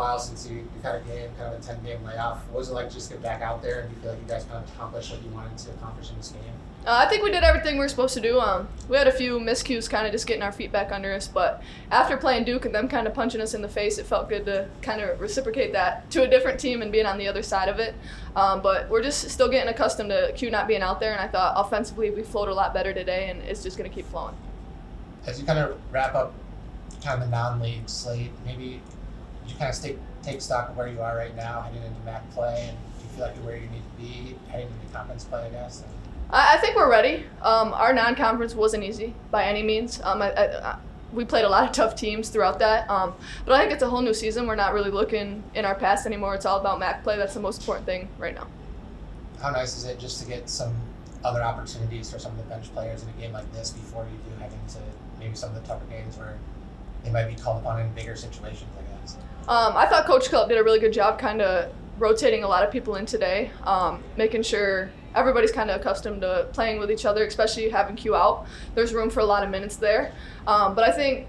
while since you had a game, kind of a 10-game layoff. What was it like just to get back out there, and do you feel like you guys kind of accomplished what you wanted to accomplish in this game? I think we did everything we were supposed to do. We had a few miscues, kind of just getting our feet back under us, but after playing Duke and them kind of punching us in the face, it felt good to kind of reciprocate that to a different team and being on the other side of it. But we're just still getting accustomed to Q not being out there, and I thought offensively we flowed a lot better today, and it's just going to keep flowing. As you kind of wrap up kind of the non-league slate, maybe did you kind of take stock of where you are right now heading into MAC play, and do you feel like you're where you need to be heading into conference play, I guess? I think we're ready. Our non-conference wasn't easy by any means. We played a lot of tough teams throughout that, but I think it's a whole new season. We're not really looking in our past anymore. It's all about MAC play. That's the most important thing right now. How nice is it just to get some other opportunities for some of the bench players in a game like this before you do head into maybe some of the tougher games where they might be called upon in bigger situations, I guess? I thought Coach Cup did a really good job kind of rotating a lot of people in today, making sure everybody's kind of accustomed to playing with each other, especially having Q out. There's room for a lot of minutes there. But I think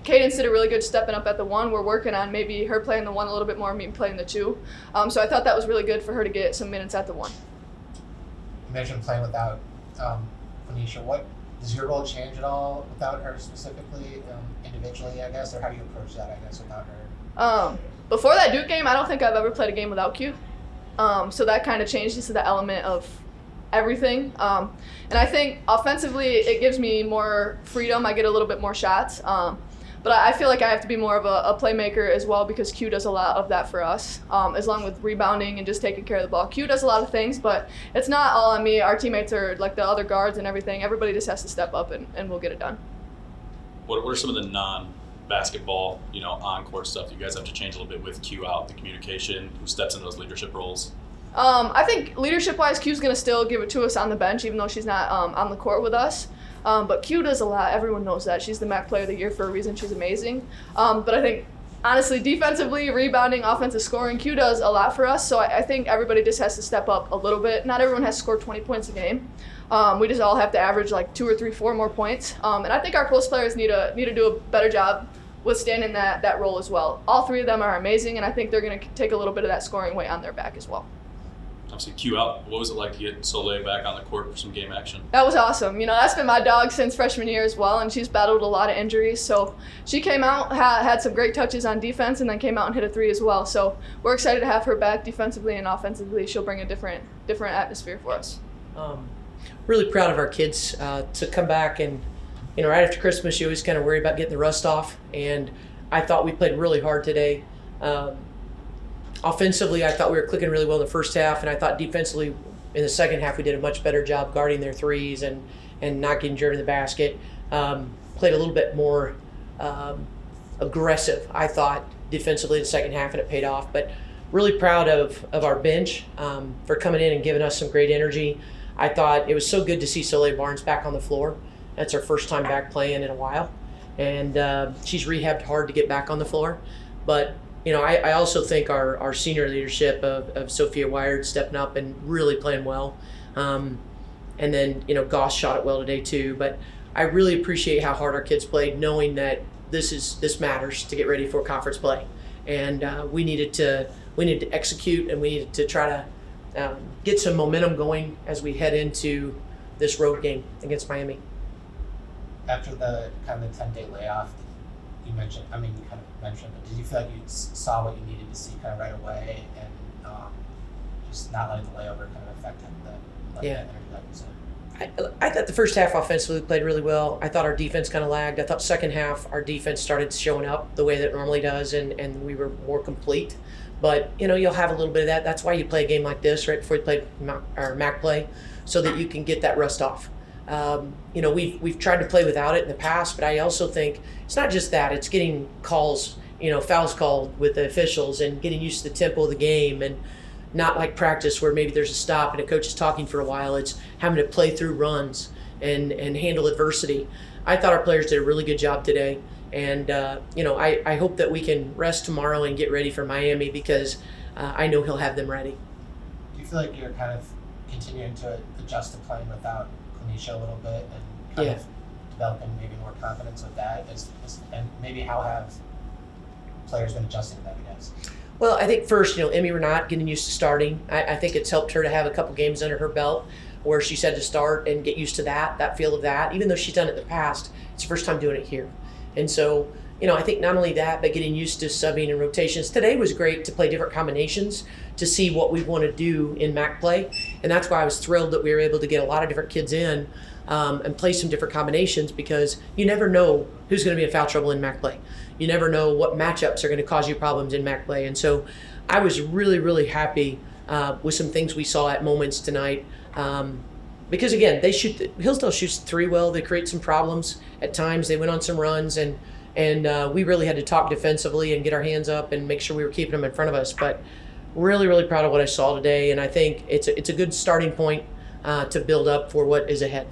Cadence did a really good stepping up at the 1. We're working on maybe her playing the 1 a little bit more, me playing the 2. So I thought that was really good for her to get some minutes at the 1. You mentioned playing without Quenisha. What does your role change at all without her specifically, individually, I guess, or how do you approach that, I guess, without her? Before that Duke game, I don't think I've ever played a game without Q. So that kind of changed into the element of everything. And I think offensively, it gives me more freedom. I get a little bit more shots. But I feel like I have to be more of a playmaker as well because Q does a lot of that for us, as long with rebounding and just taking care of the ball. Q does a lot of things, but it's not all on me. Our teammates are like the other guards and everything. Everybody just has to step up and we'll get it done. What are some of the non-basketball, on-court stuff you guys have to change a little bit with Q out, the communication, who steps into those leadership roles? I think leadership-wise, Q's going to still give it to us on the bench, even though she's not on the court with us. But Q does a lot. Everyone knows that. She's the MAC Player of the Year for a reason. She's amazing. But I think, honestly, defensively, rebounding, offensive scoring, Q does a lot for us. So I think everybody just has to step up a little bit. Not everyone has to score 20 points a game. We just all have to average like 2 or 3, 4 more points. And I think our post players need to do a better job withstanding that role as well. All 3 of them are amazing, and I think they're going to take a little bit of that scoring weight on their back as well. Obviously, Q out. What was it like to get Soleil back on the court for some game action? That was awesome. That's been my dog since freshman year as well, and she's battled a lot of injuries. So she came out, had some great touches on defense, and then came out and hit a 3 as well. So we're excited to have her back defensively and offensively. She'll bring a different atmosphere for us. Really proud of our kids to come back, and right after Christmas, you always kind of worry about getting the rust off. And I thought we played really hard today. Offensively, I thought we were clicking really well in the first half, and I thought defensively in the second half we did a much better job guarding their 3s and not getting driven to the basket. Played a little bit more aggressive, I thought, defensively in the second half, and it paid off. But really proud of our bench for coming in and giving us some great energy. I thought it was so good to see Soleil Barnes back on the floor. That's her first time back playing in a while, and she's rehabbed hard to get back on the floor. But I also think our senior leadership of Sophia Wired stepping up and really playing well. And then, Goss shot it well today too. But I really appreciate how hard our kids played, knowing that this matters to get ready for conference play. And we needed to execute, and we needed to try to get some momentum going as we head into this road game against Miami. After the kind of the 10-day layoff, you mentioned, but did you feel like you saw what you needed to see kind of right away, and just not letting the layover kind of affect the energy, like you said? I thought the first half offensively played really well. I thought our defense kind of lagged. I thought second half our defense started showing up the way that it normally does, and we were more complete. But, you'll have a little bit of that. That's why you play a game like this right before you play our MAC play, so that you can get that rust off. We've tried to play without it in the past, but I also think it's not just that. It's getting calls, fouls called with the officials, and getting used to the tempo of the game, and not like practice where maybe there's a stop and a coach is talking for a while. It's having to play through runs and handle adversity. I thought our players did a really good job today, and I hope that we can rest tomorrow and get ready for Miami, because I know he'll have them ready. Do you feel like you're kind of continuing to adjust to playing without Quenisha a little bit, and kind of developing maybe more confidence with that? And maybe how have players been adjusting to that, I guess? Well, I think first, Emmy Renat getting used to starting. I think it's helped her to have a couple games under her belt where she's had to start and get used to that feel of that. Even though she's done it in the past, it's the first time doing it here. And so, I think not only that, but getting used to subbing and rotations. Today was great to play different combinations to see what we want to do in MAC play. And that's why I was thrilled that we were able to get a lot of different kids in and play some different combinations, because you never know who's going to be in foul trouble in MAC play. You never know what matchups are going to cause you problems in MAC play. And so I was really, really happy with some things we saw at moments tonight. Because again, Hillsdale shoots three well. They create some problems at times. They went on some runs, and we really had to talk defensively and get our hands up and make sure we were keeping them in front of us. But really, really proud of what I saw today, and I think it's a good starting point to build up for what is ahead.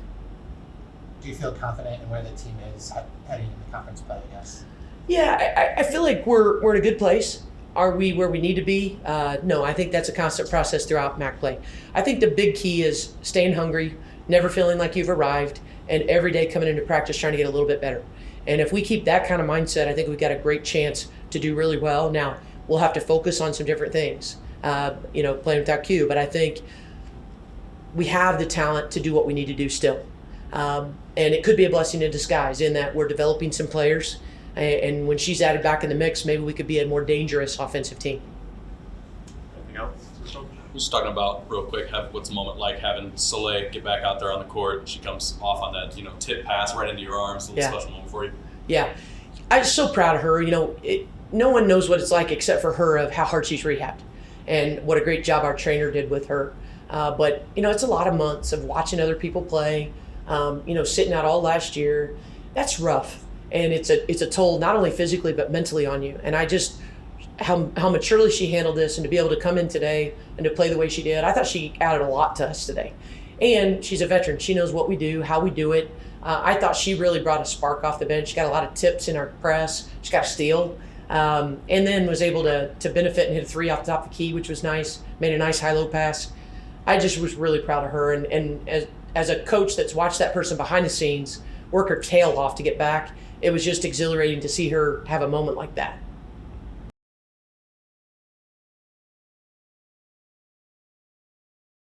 Do you feel confident in where the team is heading into conference play, I guess? Yeah, I feel like we're in a good place. Are we where we need to be? No, I think that's a constant process throughout MAC play. I think the big key is staying hungry, never feeling like you've arrived, and every day coming into practice trying to get a little bit better. And if we keep that kind of mindset, I think we've got a great chance to do really well. Now, we'll have to focus on some different things, playing without Q, but I think we have the talent to do what we need to do still. And it could be a blessing in disguise in that we're developing some players, and when she's added back in the mix, maybe we could be a more dangerous offensive team. Anything else? Just talking about real quick, what's the moment like having Soleil get back out there on the court? She comes off on that, tip pass right into your arms. A little special moment for you. Yeah, I'm so proud of her. No one knows what it's like except for her of how hard she's rehabbed, and what a great job our trainer did with her. But it's a lot of months of watching other people play. Sitting out all last year, that's rough, and it's a toll not only physically but mentally on you. And I just how maturely she handled this, and to be able to come in today and to play the way she did, I thought she added a lot to us today. And she's a veteran; she knows what we do, how we do it. I thought she really brought a spark off the bench. She got a lot of tips in our press. She got a steal, and then was able to benefit and hit a three off the top of the key, which was nice. Made a nice high-low pass. I just was really proud of her, and as a coach that's watched that person behind the scenes work her tail off to get back, it was just exhilarating to see her have a moment like that.